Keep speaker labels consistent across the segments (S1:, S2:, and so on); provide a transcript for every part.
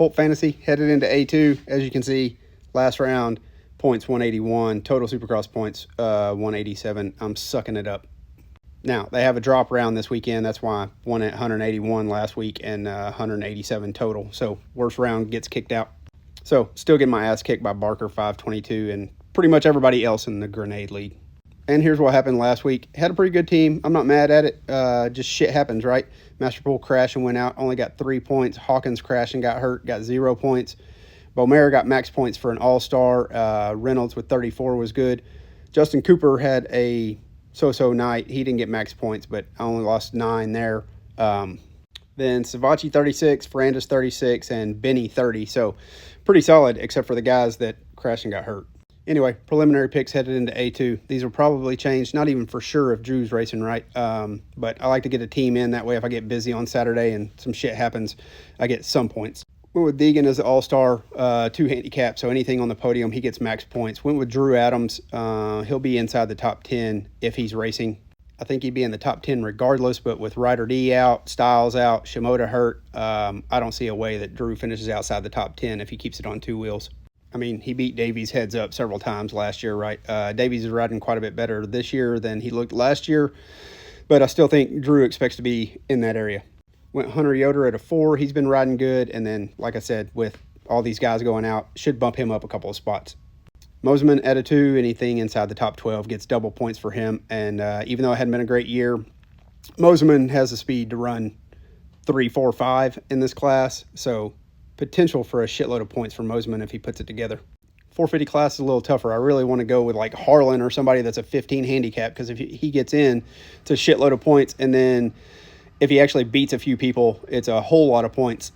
S1: Pulp Fantasy headed into A2. As you can see, last round, points 181. Total Supercross points 187. I'm sucking it up. Now, they have a drop round this weekend. That's why I won at 181 last week and 187 total. So, worst round gets kicked out. So, still getting my ass kicked by Barker 522 and pretty much everybody else in the Grenade League. And here's what happened last week. Had a pretty good team. I'm not mad at it. Just shit happens, right? Masterpool crashed and went out. Only got 3 points. Hawkins crashed and got hurt. Got 0 points. Bomera got max points for an all-star. Reynolds with 34 was good. Justin Cooper had a so-so night. He didn't get max points, but I only lost 9 there. Then Savachi 36, Ferrandis 36, and Benny 30. So pretty solid, except for the guys that crashed and got hurt. Anyway, preliminary picks headed into A2. These will probably change, not even for sure if Drew's racing right. But I like to get a team in. That way, if I get busy on Saturday and some shit happens, I get some points. Went with Deegan as the all-star, 2 handicap, so anything on the podium, he gets max points. Went with Drew Adams. He'll be inside the top 10 if he's racing. I think he'd be in the top 10 regardless, but with Ryder D out, Styles out, Shimoda hurt, I don't see a way that Drew finishes outside the top 10 if he keeps it on 2 wheels. I mean, he beat Davies heads up several times last year, right? Davies is riding quite a bit better this year than he looked last year, but I still think Drew expects to be in that area. Went Hunter Yoder at a 4. He's been riding good, and then, like I said, with all these guys going out, should bump him up a couple of spots. Mosiman at a 2. Anything inside the top 12 gets double points for him, and even though it hadn't been a great year, Mosiman has the speed to run 3, 4, 5 in this class, so potential for a shitload of points for Mosiman if he puts it together. 450 class is a little tougher. I really want to go with like Harlan or somebody that's a 15 handicap, because if he gets in, it's a shitload of points, and then if he actually beats a few people, it's a whole lot of points.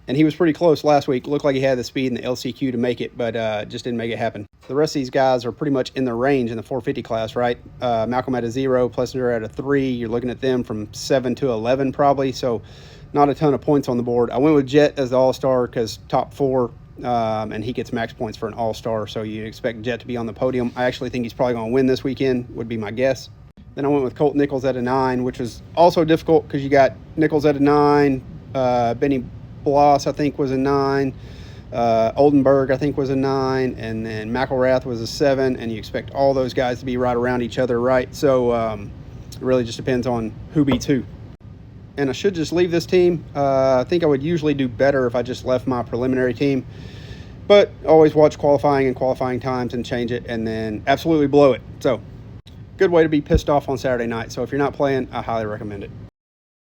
S1: And he was pretty close last week. Looked like he had the speed and the LCQ to make it, but just didn't make it happen. The rest of these guys are pretty much in the range in the 450 class, right? Malcolm at a 0, Plessinger at a 3. You're looking at them from 7 to 11 probably, so not a ton of points on the board. I went with Jet as the all-star because top 4, and he gets max points for an all-star, so you expect Jet to be on the podium. I actually think he's probably going to win this weekend, would be my guess. Then I went with Colt Nichols at a 9, which was also difficult because you got Nichols at a 9, Benny Bloss, I think, was a 9, Oldenburg, I think, was a 9, and then McElrath was a 7, and you expect all those guys to be right around each other, right? So it really just depends on who beats who. And I should just leave this team. I think I would usually do better if I just left my preliminary team, but always watch qualifying and qualifying times and change it, and then absolutely blow it. So good way to be pissed off on Saturday night. So if you're not playing, I highly recommend it.